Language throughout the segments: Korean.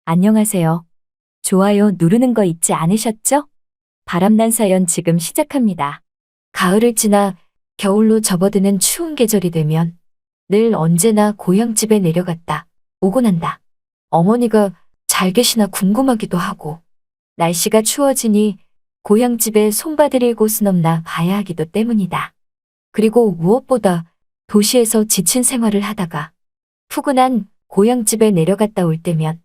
안녕하세요. 좋아요 누르는 거 잊지 않으셨죠? 바람난 사연 지금 시작합니다. 가을을 지나 겨울로 접어드는 추운 계절이 되면 늘 언제나 고향집에 내려갔다 오곤 한다. 어머니가 잘 계시나 궁금하기도 하고 날씨가 추워지니 고향집에 손봐드릴 곳은 없나 봐야 하기도 때문이다. 그리고 무엇보다 도시에서 지친 생활을 하다가 푸근한 고향집에 내려갔다 올 때면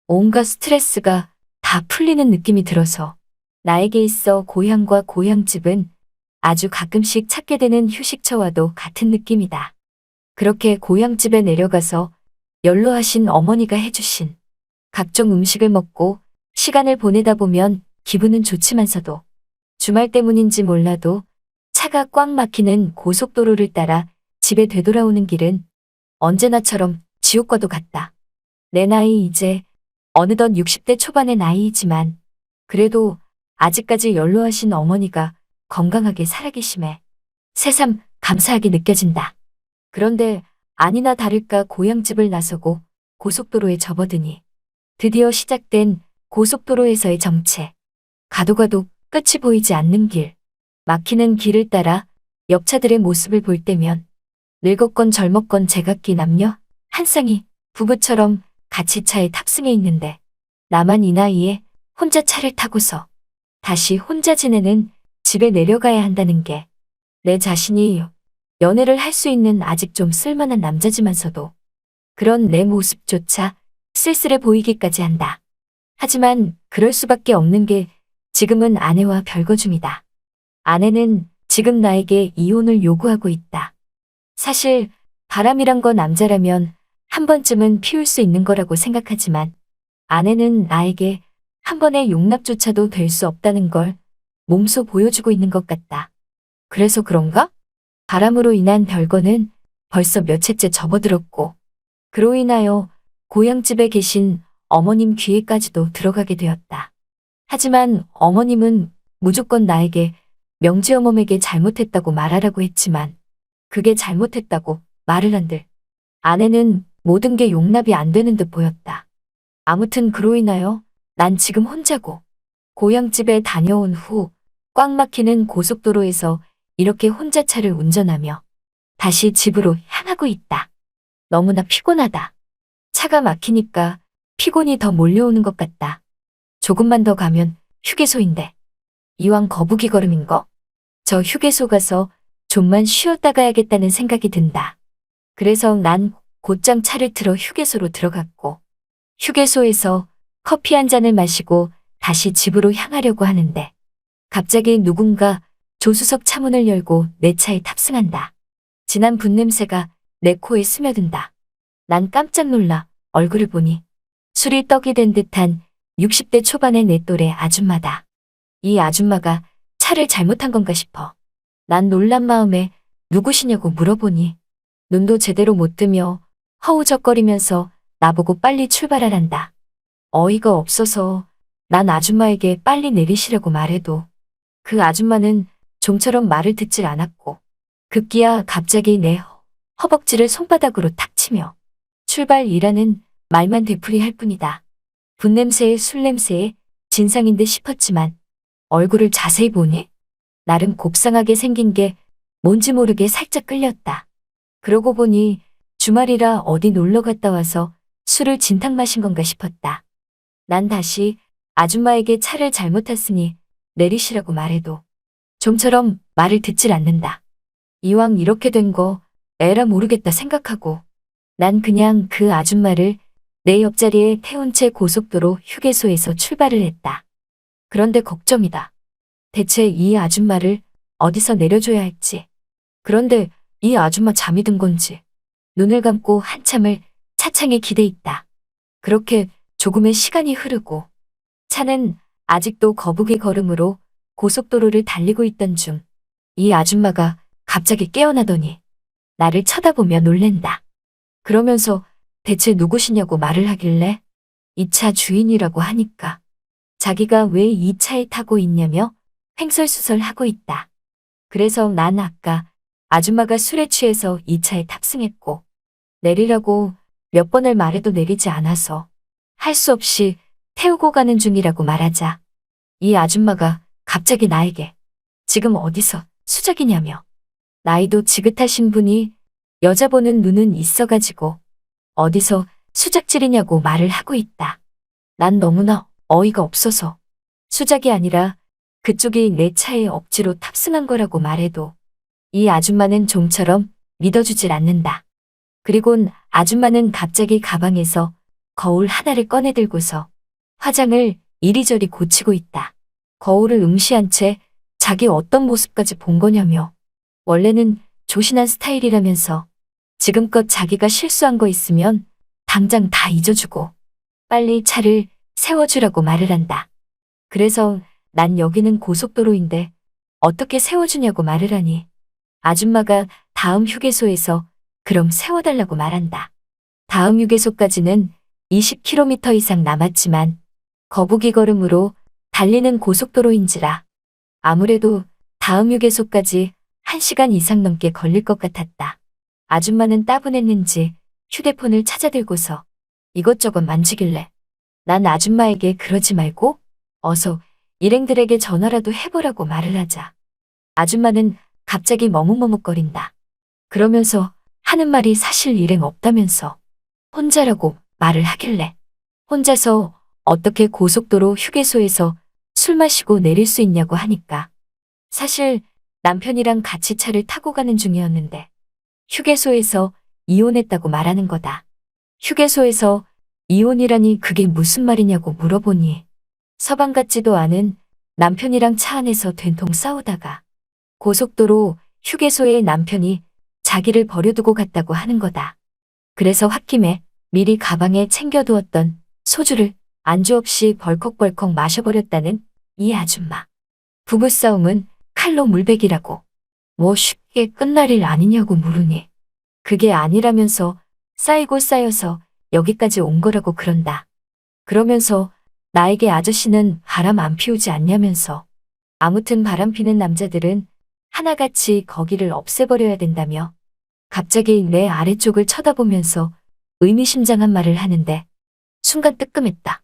온갖 스트레스가 다 풀리는 느낌이 들어서 나에게 있어 고향과 고향집은 아주 가끔씩 찾게 되는 휴식처와도 같은 느낌이다. 그렇게 고향집에 내려가서 연로하신 어머니가 해주신 각종 음식을 먹고 시간을 보내다 보면 기분은 좋지만서도 주말 때문인지 몰라도 차가 꽉 막히는 고속도로를 따라 집에 되돌아오는 길은 언제나처럼 지옥과도 같다. 내 나이 이제 어느덧 60대 초반의 나이이지만 그래도 아직까지 연로하신 어머니가 건강하게 살아계심에 새삼 감사하게 느껴진다. 그런데 아니나 다를까 고향집을 나서고 고속도로에 접어드니 드디어 시작된 고속도로에서의 정체. 가도 가도 끝이 보이지 않는 길. 막히는 길을 따라 옆차들의 모습을 볼 때면 늙었건 젊었건 제각기 남녀 한 쌍이 부부처럼 같이 차에 탑승해 있는데 나만 이 나이에 혼자 차를 타고서 다시 혼자 지내는 집에 내려가야 한다는 게 내 자신이 연애를 할 수 있는 아직 좀 쓸만한 남자지만서도 그런 내 모습조차 쓸쓸해 보이기까지 한다. 하지만 그럴 수밖에 없는 게 지금은 아내와 별거 중이다. 아내는 지금 나에게 이혼을 요구하고 있다. 사실 바람이란 건 남자라면 한 번쯤은 피울 수 있는 거라고 생각하지만 아내는 나에게 한 번의 용납조차도 될 수 없다는 걸 몸소 보여주고 있는 것 같다. 그래서 그런가? 바람으로 인한 별거는 벌써 몇 해째 접어들었고 그로 인하여 고향집에 계신 어머님 귀에까지도 들어가게 되었다. 하지만 어머님은 무조건 나에게 명지어멈에게 잘못했다고 말하라고 했지만 그게 잘못했다고 말을 한들 아내는 모든 게 용납이 안 되는 듯 보였다. 아무튼 그로 인하여 난 지금 혼자고 고향집에 다녀온 후 꽉 막히는 고속도로에서 이렇게 혼자 차를 운전하며 다시 집으로 향하고 있다. 너무나 피곤하다. 차가 막히니까 피곤이 더 몰려오는 것 같다. 조금만 더 가면 휴게소인데 이왕 거북이 걸음인 거? 저 휴게소 가서 좀만 쉬었다 가야겠다는 생각이 든다. 그래서 난 곧장 차를 틀어 휴게소로 들어갔고 휴게소에서 커피 한 잔을 마시고 다시 집으로 향하려고 하는데 갑자기 누군가 조수석 차문을 열고 내 차에 탑승한다. 진한 분냄새가 내 코에 스며든다. 난 깜짝 놀라 얼굴을 보니 술이 떡이 된 듯한 60대 초반의 내 또래 아줌마다. 이 아줌마가 차를 잘못한 건가 싶어. 난 놀란 마음에 누구시냐고 물어보니 눈도 제대로 못 뜨며 허우적거리면서 나보고 빨리 출발하란다. 어이가 없어서 난 아줌마에게 빨리 내리시라고 말해도 그 아줌마는 좀처럼 말을 듣질 않았고 급기야 갑자기 내 허벅지를 손바닥으로 탁 치며 출발이라는 말만 되풀이할 뿐이다. 분냄새에 술냄새에 진상인 듯 싶었지만 얼굴을 자세히 보니 나름 곱상하게 생긴 게 뭔지 모르게 살짝 끌렸다. 그러고 보니 주말이라 어디 놀러 갔다 와서 술을 진탕 마신 건가 싶었다. 난 다시 아줌마에게 차를 잘못 탔으니 내리시라고 말해도 좀처럼 말을 듣질 않는다. 이왕 이렇게 된 거 에라 모르겠다 생각하고 난 그냥 그 아줌마를 내 옆자리에 태운 채 고속도로 휴게소에서 출발을 했다. 그런데 걱정이다. 대체 이 아줌마를 어디서 내려줘야 할지. 그런데 이 아줌마 잠이 든 건지 눈을 감고 한참을 차창에 기대 있다. 그렇게 조금의 시간이 흐르고 차는 아직도 거북이 걸음으로 고속도로를 달리고 있던 중 이 아줌마가 갑자기 깨어나더니 나를 쳐다보며 놀랜다. 그러면서 대체 누구시냐고 말을 하길래 이 차 주인이라고 하니까 자기가 왜 이 차에 타고 있냐며 횡설수설하고 있다. 그래서 난 아까 아줌마가 술에 취해서 이 차에 탑승했고 내리라고 몇 번을 말해도 내리지 않아서 할 수 없이 태우고 가는 중이라고 말하자 이 아줌마가 갑자기 나에게 지금 어디서 수작이냐며 나이도 지긋하신 분이 여자 보는 눈은 있어가지고 어디서 수작질이냐고 말을 하고 있다. 난 너무나 어이가 없어서 수작이 아니라 그쪽이 내 차에 억지로 탑승한 거라고 말해도 이 아줌마는 좀처럼 믿어주질 않는다. 그리곤 아줌마는 갑자기 가방에서 거울 하나를 꺼내 들고서 화장을 이리저리 고치고 있다. 거울을 응시한 채 자기 어떤 모습까지 본 거냐며 원래는 조신한 스타일이라면서 지금껏 자기가 실수한 거 있으면 당장 다 잊어주고 빨리 차를 세워주라고 말을 한다. 그래서 난 여기는 고속도로인데 어떻게 세워주냐고 말을 하니 아줌마가 다음 휴게소에서 그럼 세워달라고 말한다. 다음 휴게소까지는 20km 이상 남았지만 거북이 걸음으로 달리는 고속도로인지라 아무래도 다음 휴게소까지 1시간 이상 넘게 걸릴 것 같았다. 아줌마는 따분했는지 휴대폰을 찾아들고서 이것저것 만지길래 난 아줌마에게 그러지 말고 어서 일행들에게 전화라도 해보라고 말을 하자. 아줌마는 갑자기 머뭇머뭇거린다. 그러면서 하는 말이 사실 일행 없다면서 혼자라고 말을 하길래 혼자서 어떻게 고속도로 휴게소에서 술 마시고 내릴 수 있냐고 하니까 사실 남편이랑 같이 차를 타고 가는 중이었는데 휴게소에서 이혼했다고 말하는 거다. 휴게소에서 이혼이라니 그게 무슨 말이냐고 물어보니 서방 같지도 않은 남편이랑 차 안에서 된통 싸우다가 고속도로 휴게소에 남편이 자기를 버려두고 갔다고 하는 거다. 그래서 홧김에 미리 가방에 챙겨두었던 소주를 안주 없이 벌컥벌컥 마셔버렸다는 이 아줌마. 부부싸움은 칼로 물베기라고 뭐 쉽게 끝날 일 아니냐고 물으니 그게 아니라면서 쌓이고 쌓여서 여기까지 온 거라고 그런다. 그러면서 나에게 아저씨는 바람 안 피우지 않냐면서 아무튼 바람 피는 남자들은 하나같이 거기를 없애버려야 된다며 갑자기 내 아래쪽을 쳐다보면서 의미심장한 말을 하는데 순간 뜨끔했다.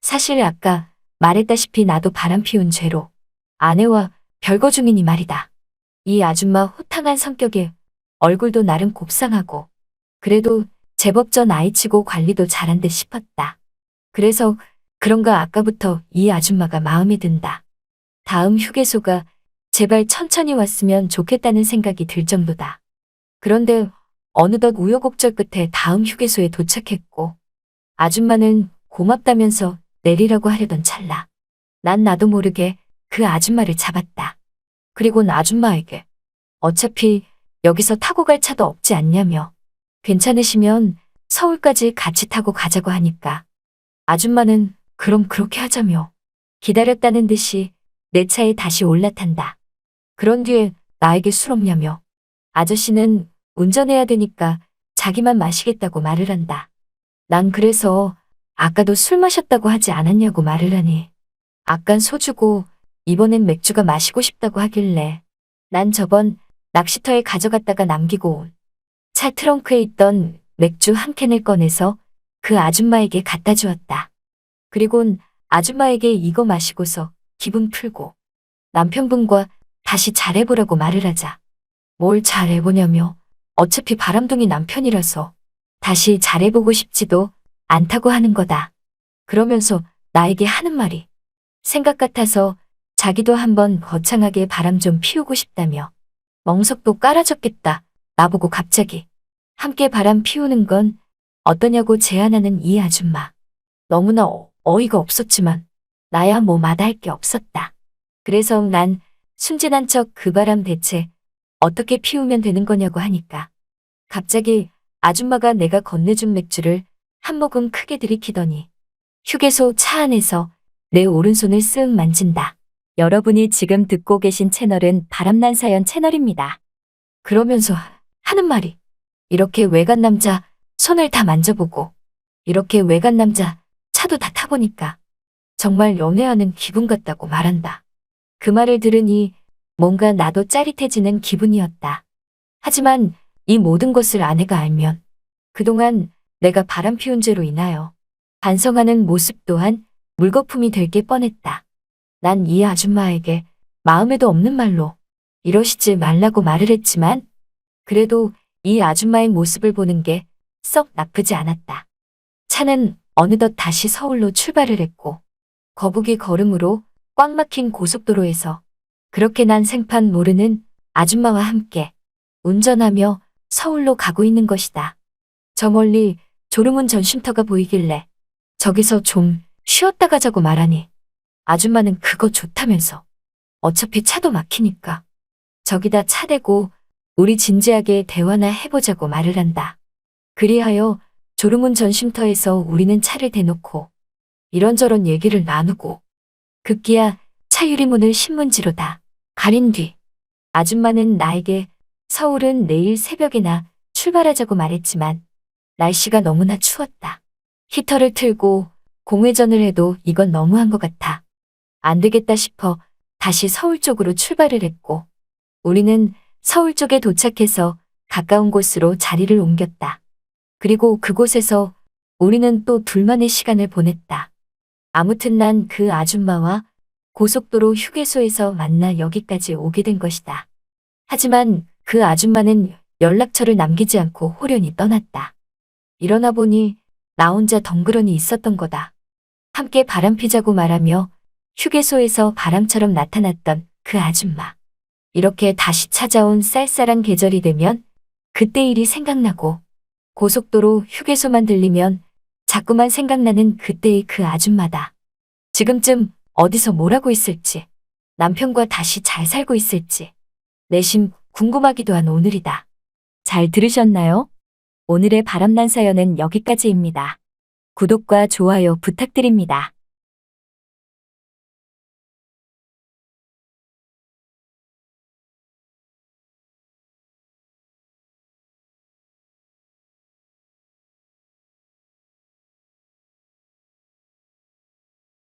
사실 아까 말했다시피 나도 바람 피운 죄로 아내와 별거 중이니 말이다. 이 아줌마 호탕한 성격에 얼굴도 나름 곱상하고 그래도 제법 전 아이치고 관리도 잘한 듯 싶었다. 그래서 그런가 아까부터 이 아줌마가 마음에 든다. 다음 휴게소가 제발 천천히 왔으면 좋겠다는 생각이 들 정도다. 그런데 어느덧 우여곡절 끝에 다음 휴게소에 도착했고 아줌마는 고맙다면서 내리라고 하려던 찰나 난 나도 모르게 그 아줌마를 잡았다. 그리곤 아줌마에게 어차피 여기서 타고 갈 차도 없지 않냐며 괜찮으시면 서울까지 같이 타고 가자고 하니까 아줌마는 그럼 그렇게 하자며 기다렸다는 듯이 내 차에 다시 올라탄다. 그런 뒤에 나에게 술 없냐며 아저씨는 운전해야 되니까 자기만 마시겠다고 말을 한다. 난 그래서 아까도 술 마셨다고 하지 않았냐고 말을 하니 아깐 소주고 이번엔 맥주가 마시고 싶다고 하길래 난 저번 낚시터에 가져갔다가 남기고 온 차 트렁크에 있던 맥주 한 캔을 꺼내서 그 아줌마에게 갖다 주었다. 그리곤 아줌마에게 이거 마시고서 기분 풀고 남편분과 다시 잘해보라고 말을 하자. 뭘 잘해보냐며 어차피 바람둥이 남편이라서 다시 잘해보고 싶지도 않다고 하는 거다. 그러면서 나에게 하는 말이 생각 같아서 자기도 한번 거창하게 바람 좀 피우고 싶다며 멍석도 깔아줬겠다. 나보고 갑자기 함께 바람 피우는 건 어떠냐고 제안하는 이 아줌마. 너무나 어이가 없었지만 나야 뭐 마다할 게 없었다. 그래서 난 순진한 척 그 바람 대체 어떻게 피우면 되는 거냐고 하니까 갑자기 아줌마가 내가 건네준 맥주를 한 모금 크게 들이키더니 휴게소 차 안에서 내 오른손을 쓱 만진다. 여러분이 지금 듣고 계신 채널은 바람난 사연 채널입니다. 그러면서 하는 말이 이렇게 외간 남자 손을 다 만져보고 이렇게 외간 남자 차도 다 타보니까 정말 연애하는 기분 같다고 말한다. 그 말을 들으니 뭔가 나도 짜릿해지는 기분이었다. 하지만 이 모든 것을 아내가 알면 그동안 내가 바람 피운 죄로 인하여 반성하는 모습 또한 물거품이 될 게 뻔했다. 난 이 아줌마에게 마음에도 없는 말로 이러시지 말라고 말을 했지만 그래도 이 아줌마의 모습을 보는 게 썩 나쁘지 않았다. 차는 어느덧 다시 서울로 출발을 했고 거북이 걸음으로 꽉 막힌 고속도로에서 그렇게 난 생판 모르는 아줌마와 함께 운전하며 서울로 가고 있는 것이다. 저 멀리 졸음운 전쉼터가 보이길래 저기서 좀 쉬었다 가자고 말하니 아줌마는 그거 좋다면서 어차피 차도 막히니까 저기다 차 대고 우리 진지하게 대화나 해보자고 말을 한다. 그리하여 졸음운 전쉼터에서 우리는 차를 대놓고 이런저런 얘기를 나누고 급기야 차 유리문을 신문지로 다 가린 뒤 아줌마는 나에게 서울은 내일 새벽에나 출발하자고 말했지만 날씨가 너무나 추웠다. 히터를 틀고 공회전을 해도 이건 너무한 것 같아. 안 되겠다 싶어 다시 서울 쪽으로 출발을 했고 우리는 서울 쪽에 도착해서 가까운 곳으로 자리를 옮겼다. 그리고 그곳에서 우리는 또 둘만의 시간을 보냈다. 아무튼 난 그 아줌마와 고속도로 휴게소에서 만나 여기까지 오게 된 것이다. 하지만 그 아줌마는 연락처를 남기지 않고 호련히 떠났다. 일어나 보니 나 혼자 덩그러니 있었던 거다. 함께 바람피자고 말하며 휴게소에서 바람처럼 나타났던 그 아줌마. 이렇게 다시 찾아온 쌀쌀한 계절이 되면 그때 일이 생각나고 고속도로 휴게소만 들리면 자꾸만 생각나는 그때의 그 아줌마다. 지금쯤 어디서 뭘 하고 있을지, 남편과 다시 잘 살고 있을지 내심 궁금하기도 한 오늘이다. 잘 들으셨나요? 오늘의 바람난 사연은 여기까지입니다. 구독과 좋아요 부탁드립니다.